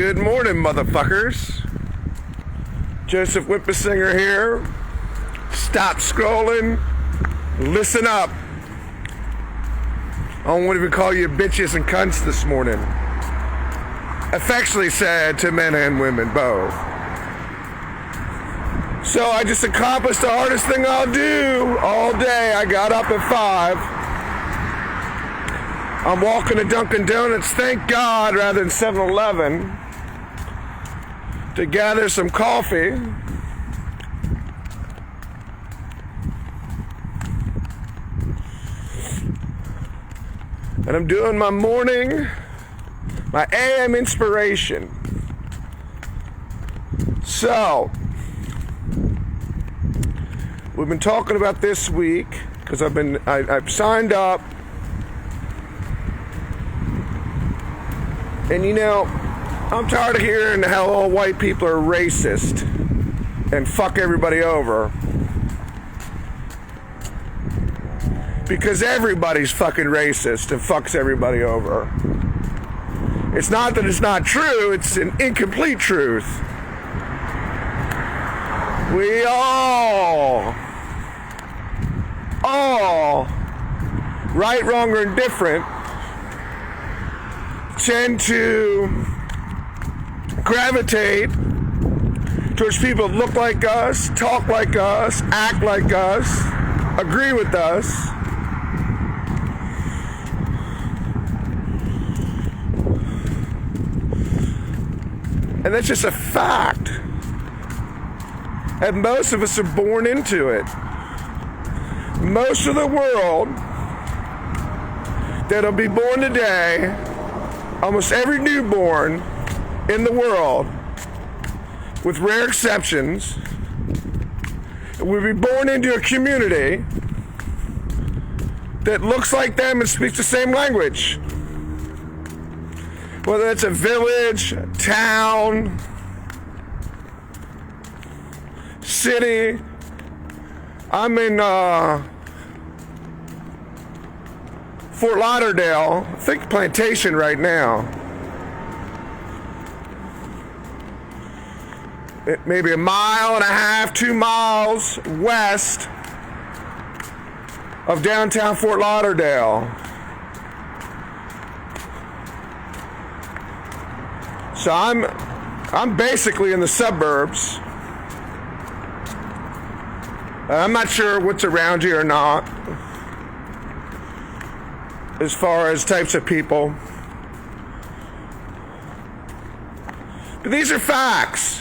Good morning, motherfuckers. Joseph Whippesinger here. Stop scrolling. Listen up. I won't even call you bitches and cunts this morning. Affectionately said to men and women both. So I just accomplished the hardest thing I'll do all day. I got up at 5. I'm walking to Dunkin' Donuts, thank God, rather than 7-Eleven, to gather some coffee. And I'm doing my morning, my AM inspiration. So, we've been talking about this week, because I've signed up. And you know, I'm tired of hearing how all white people are racist and fuck everybody over. Because everybody's fucking racist and fucks everybody over. It's not that it's not true, it's an incomplete truth. We all, right, wrong, or indifferent, tend to gravitate towards people that look like us, talk like us, act like us, agree with us. And that's just a fact. And most of us are born into it. Most of the world that'll be born today, almost every newborn in the world, with rare exceptions, will be born into a community that looks like them and speaks the same language. Whether it's a village, town, city. I'm in Fort Lauderdale, I think Plantation right now. Maybe 1.5 miles, 2 miles west of downtown Fort Lauderdale. So I'm basically in the suburbs. I'm not sure what's around here or not, as far as types of people. But these are facts.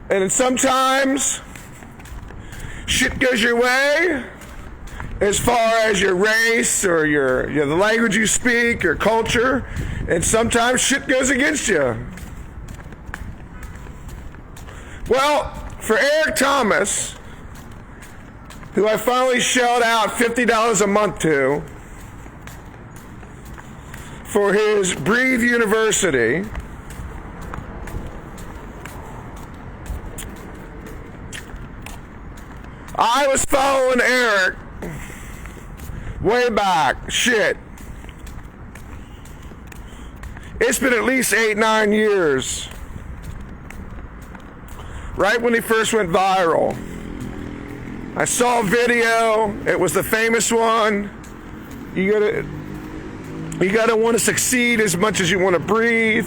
And sometimes shit goes your way as far as your race or the language you speak, your culture, and sometimes shit goes against you. Well, for Eric Thomas, who I finally shelled out $50 a month to for his Breathe University, I was following Eric way back. Shit. It's been at least 8-9 years. Right when he first went viral. I saw a video. It was the famous one. You gotta want to succeed as much as you want to breathe.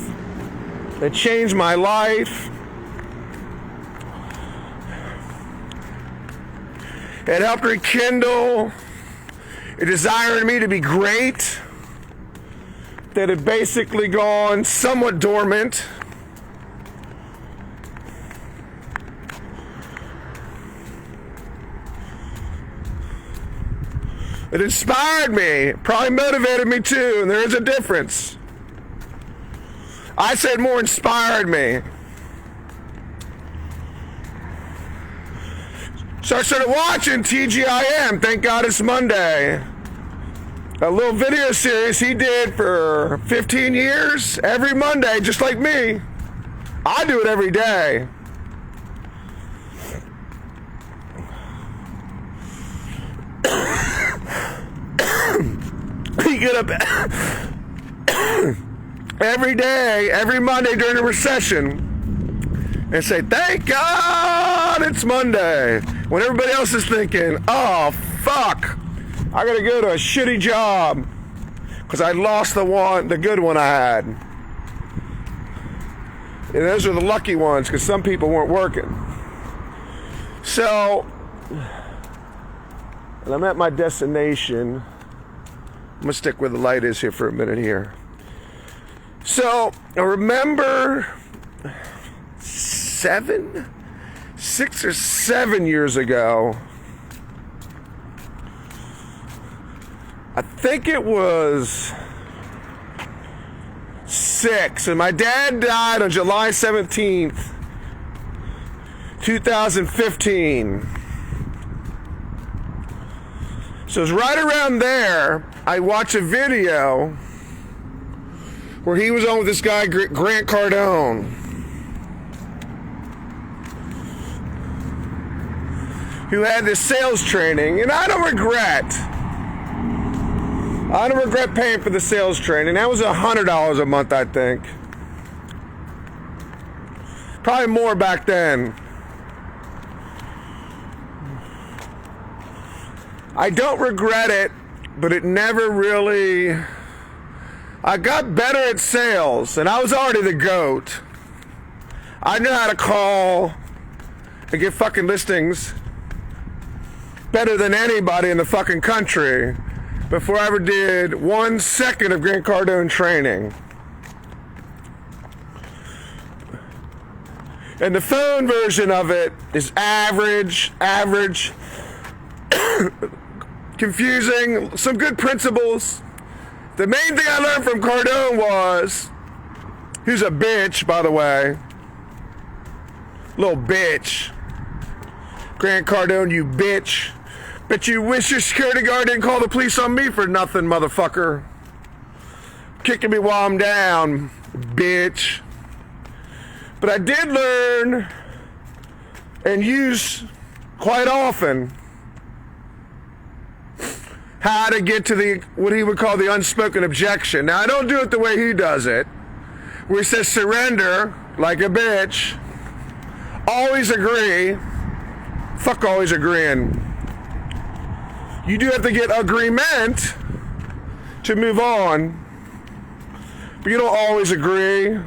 It changed my life. It helped rekindle a desire in me to be great that had basically gone somewhat dormant. It inspired me, probably motivated me too, and there is a difference. I said more inspired me. So I started watching TGIM, thank God it's Monday. A little video series he did for 15 years, every Monday, just like me. I do it every day. You get up every day, every Monday during a recession, and say, thank God it's Monday, when everybody else is thinking, oh, fuck, I gotta go to a shitty job because I lost the good one I had. And those are the lucky ones because some people weren't working. So, and I'm at my destination. I'm gonna stick where the light is here for a minute here. So, I remember 6 or 7 years ago, I think it was 6, and my dad died on July 17th, 2015. So it was right around there, I watched a video where he was on with this guy, Grant Cardone, who had this sales training, and I don't regret paying for the sales training. That was $100 a month, I think. Probably more back then. I don't regret it, but it never really... I got better at sales, and I was already the GOAT. I knew how to call and get fucking listings better than anybody in the fucking country before I ever did 1 second of Grant Cardone training. And the phone version of it is average, confusing, some good principles. The main thing I learned from Cardone was, he's a bitch, by the way. Little bitch. Grant Cardone, you bitch. Bet you wish your security guard didn't call the police on me for nothing, motherfucker. Kicking me while I'm down, bitch. But I did learn and use quite often how to get to what he would call the unspoken objection. Now, I don't do it the way he does it, where he says surrender like a bitch, always agree. Fuck always agreeing. You do have to get agreement to move on, but you don't always agree.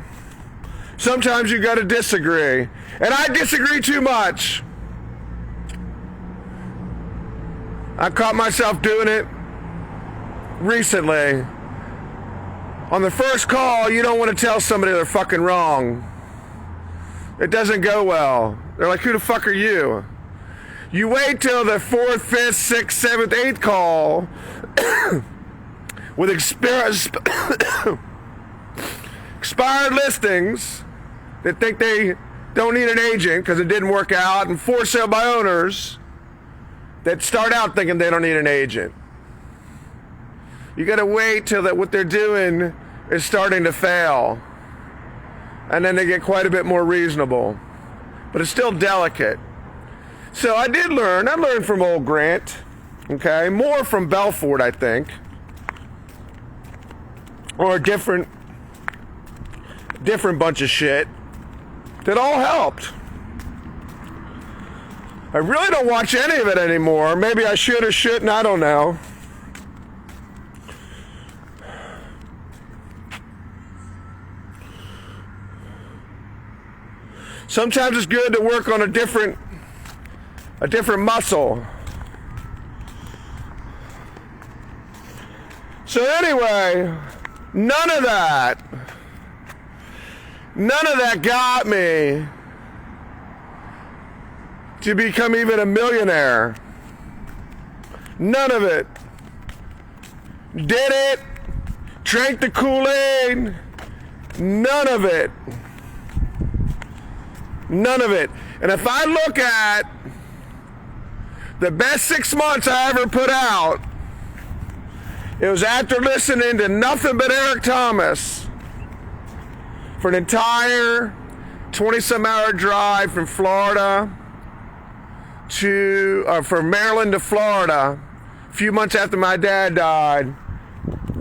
Sometimes you gotta disagree, and I disagree too much. I caught myself doing it recently. On the first call, you don't want to tell somebody they're fucking wrong. It doesn't go well. They're like, who the fuck are you? You wait till the 4th, 5th, 6th, 7th, 8th call with expired listings that think they don't need an agent because it didn't work out, and for sale by owners that start out thinking they don't need an agent. You gotta wait till that what they're doing is starting to fail, and then they get quite a bit more reasonable. But it's still delicate. So I learned from old Grant, okay? More from Belfort, I think. Or a different bunch of shit that all helped. I really don't watch any of it anymore. Maybe I should or shouldn't, I don't know. Sometimes it's good to work on a different muscle. So anyway, none of that got me to become even a millionaire. None of it. Did it, drank the Kool-Aid, none of it. None of it. And if I look at the best 6 months I ever put out, it was after listening to nothing but Eric Thomas for an entire 20-some hour drive from Florida from Maryland to Florida, a few months after my dad died,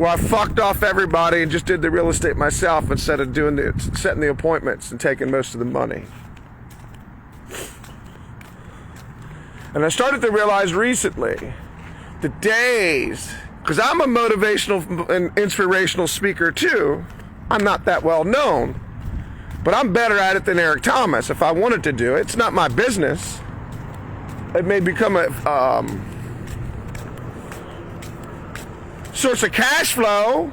where I fucked off everybody and just did the real estate myself instead of setting the appointments and taking most of the money. And I started to realize recently, the days, because I'm a motivational and inspirational speaker too. I'm not that well known, but I'm better at it than Eric Thomas. If I wanted to do it, it's not my business. It may become a source of cash flow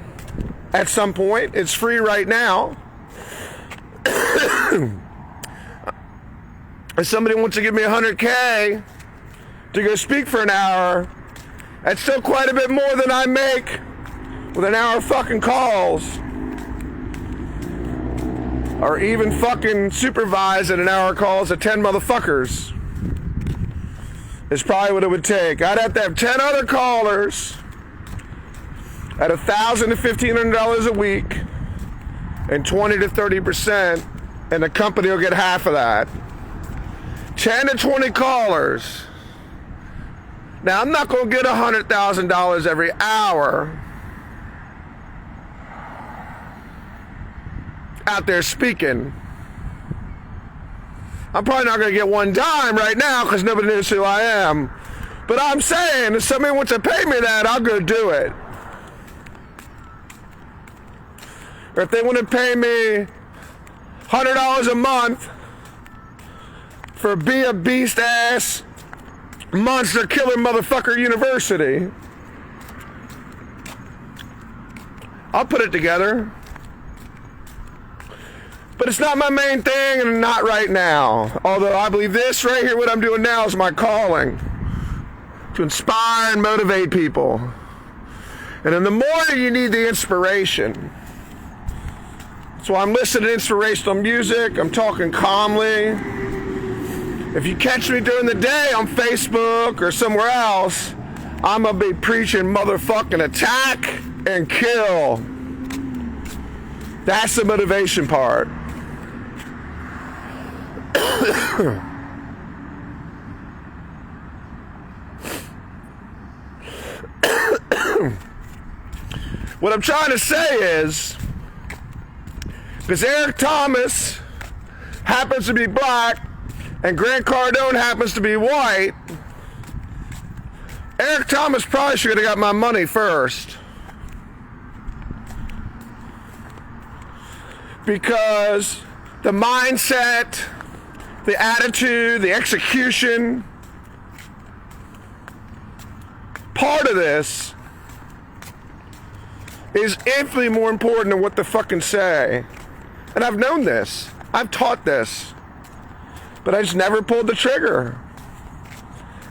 at some point. It's free right now. If somebody wants to give me $100K to go speak for an hour, that's still quite a bit more than I make with an hour of fucking calls. Or even fucking supervising an hour of calls of 10 motherfuckers. Is probably what it would take. I'd have to have 10 other callers at $1,000 to $1,500 a week and 20 to 30%, and the company will get half of that. 10 to 20 callers. Now, I'm not going to get $100,000 every hour out there speaking. I'm probably not going to get one dime right now because nobody knows who I am. But I'm saying, if somebody wants to pay me that, I'll go do it. Or if they want to pay me $100 a month for Be a Beast Ass Monster Killer Motherfucker University, I'll put it together. But it's not my main thing, and not right now. Although I believe this right here, what I'm doing now, is my calling. To inspire and motivate people. And in the morning, you need the inspiration. So I'm listening to inspirational music. I'm talking calmly. If you catch me during the day on Facebook or somewhere else, I'm going to be preaching motherfucking attack and kill. That's the motivation part. What I'm trying to say is, because Eric Thomas happens to be black and Grant Cardone happens to be white, Eric Thomas probably should have got my money first. Because the mindset, the attitude, the execution, part of this is infinitely more important than what they fucking say. And I've known this. I've taught this. But I just never pulled the trigger.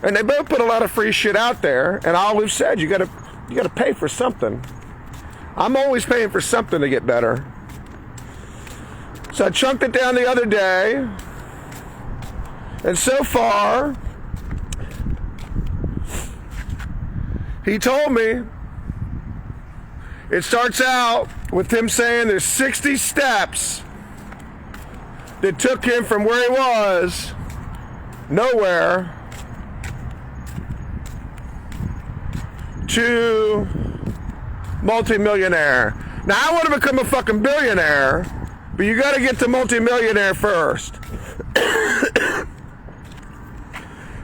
And they both put a lot of free shit out there, and I always said, you gotta pay for something. I'm always paying for something to get better. So I chunked it down the other day, and so far, he told me, it starts out with him saying there's 60 steps that took him from where he was, nowhere, to multimillionaire. Now I want to become a fucking billionaire, but you got to get to multimillionaire first.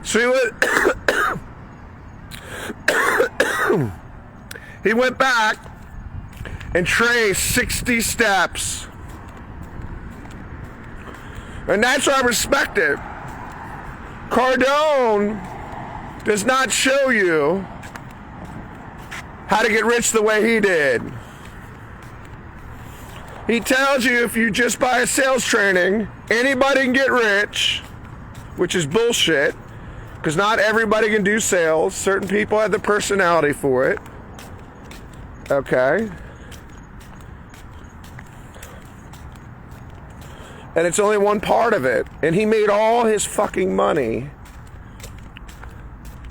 So he went back and traced 60 steps. And that's why I respect it. Cardone does not show you how to get rich the way he did. He tells you if you just buy a sales training, anybody can get rich, which is bullshit, because not everybody can do sales. Certain people have the personality for it. Okay? And it's only one part of it. And he made all his fucking money,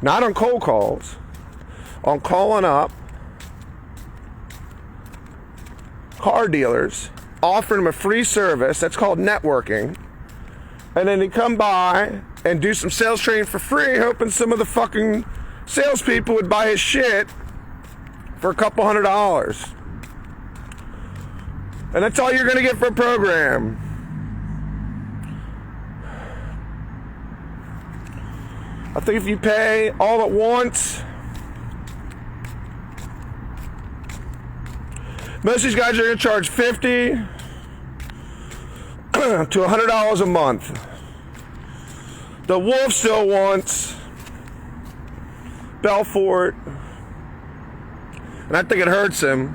not on cold calls, on calling up car dealers, offering them a free service. That's called networking. And then he'd come by and do some sales training for free, hoping some of the fucking salespeople would buy his shit for a couple $100. And that's all you're going to get for a program. I think if you pay all at once, most of these guys are going to charge $50 to $100 a month. The Wolf still wants Belfort, and I think it hurts him.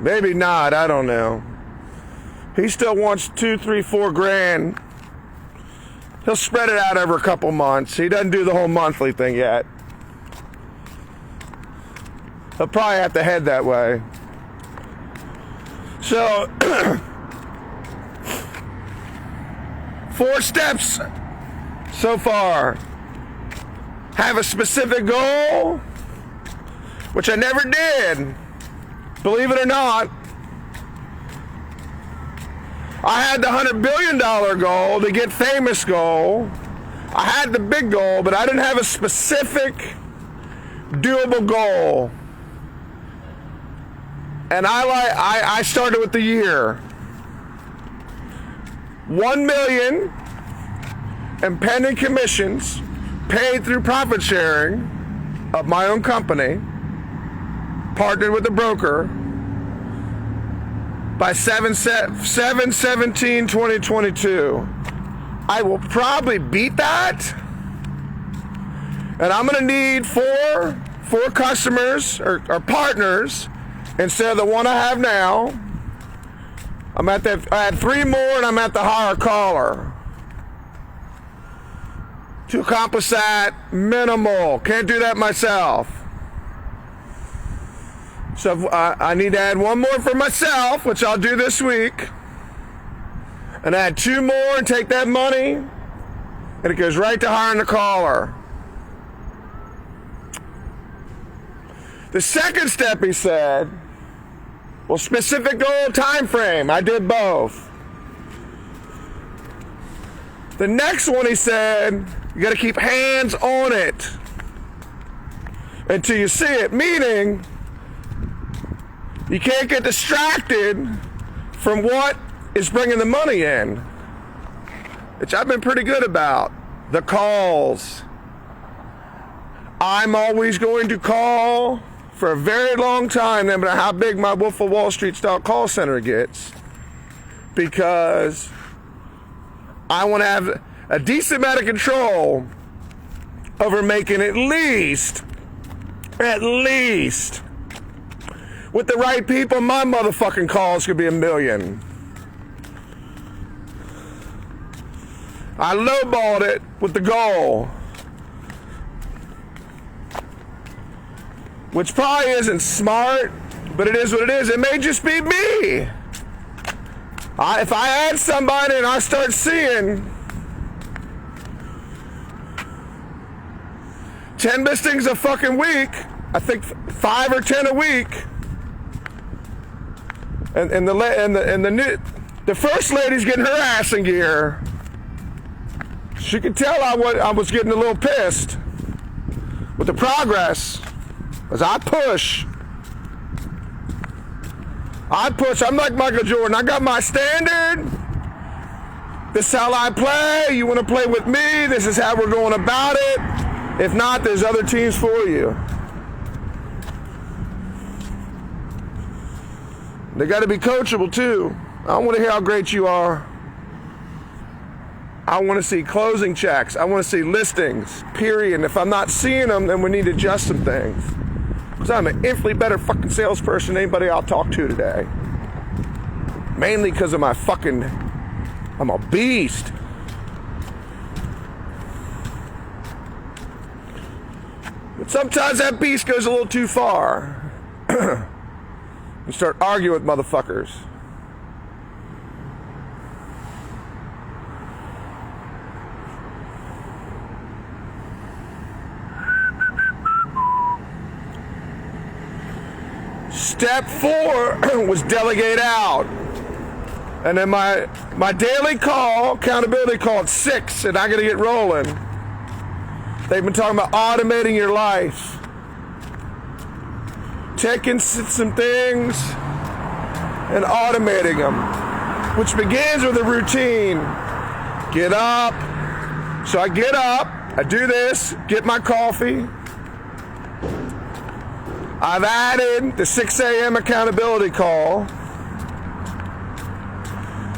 Maybe not, I don't know. He still wants $2, $3, $4 grand. He'll spread it out over a couple months. He doesn't do the whole monthly thing yet. He'll probably have to head that way. So, 4 steps so far. Have a specific goal, which I never did. Believe it or not, I had the $100 billion goal, the get famous goal. I had the big goal, but I didn't have a specific, doable goal. And I started with the year. 1 million in pending commissions paid through profit sharing of my own company, partnered with a broker, by 7/17/2022. I will probably beat that, and I'm going to need four customers or partners instead of the one I have now. I had 3 more, and I'm at the higher caller. To accomplish that, minimal. Can't do that myself. So I need to add 1 more for myself, which I'll do this week, and add 2 more and take that money, and it goes right to hiring the caller. The second step, he said, well, specific goal, time frame. I did both. The next one, he said, you got to keep hands on it until you see it, meaning you can't get distracted from what is bringing the money in, which I've been pretty good about. The calls. I'm always going to call for a very long time, no matter how big my Wolf of Wall Street style call center gets, because I want to have a decent amount of control over making at least, with the right people, my motherfucking calls could be $1 million. I lowballed it with the goal, which probably isn't smart, but it is what it is. It may just be me. If I add somebody and I start seeing 10 listings a fucking week, I think 5 or 10 a week, and the first lady's getting her ass in gear. She could tell I was getting a little pissed with the progress, as I push. I'm like Michael Jordan. I got my standard. This is how I play. You want to play with me? This is how we're going about it. If not, there's other teams for you. They got to be coachable too. I don't want to hear how great you are. I want to see closing checks. I want to see listings, period. And if I'm not seeing them, then we need to adjust some things. Because I'm an infinitely better fucking salesperson than anybody I'll talk to today. Mainly because of my fucking, I'm a beast. But sometimes that beast goes a little too far. You start arguing with motherfuckers. Step 4 was delegate out. And then my daily call, accountability call at 6, and I gotta get rolling. They've been talking about automating your life. taking some things and automating them, which begins with a routine. Get up. So I get up, I do this, get my coffee. I've added the 6 a.m. accountability call.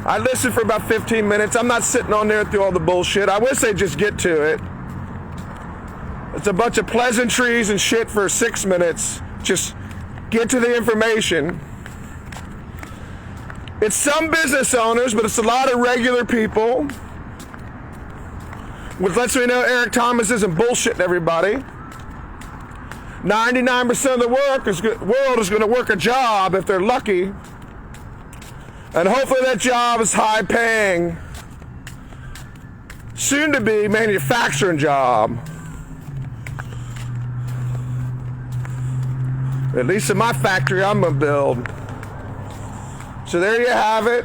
I listen for about 15 minutes. I'm not sitting on there through all the bullshit. I wish they'd just get to it. It's a bunch of pleasantries and shit for 6 minutes. Just get to the information. It's some business owners, but it's a lot of regular people. Which lets me know Eric Thomas isn't bullshitting everybody. 99% of the world is going to work a job if they're lucky. And hopefully that job is high paying. Soon to be manufacturing job. At least in my factory I'm going to build. So there you have it.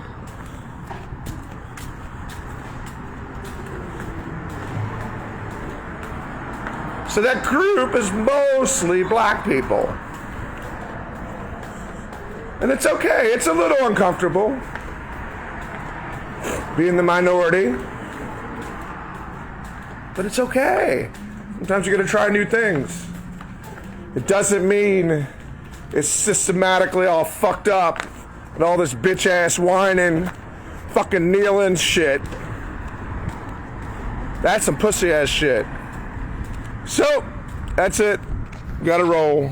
So that group is mostly black people. And it's okay. It's a little uncomfortable being the minority. But it's okay. Sometimes you gotta try new things. It doesn't mean it's systematically all fucked up and all this bitch ass whining, fucking kneeling shit. That's some pussy ass shit. So, that's it. Gotta roll.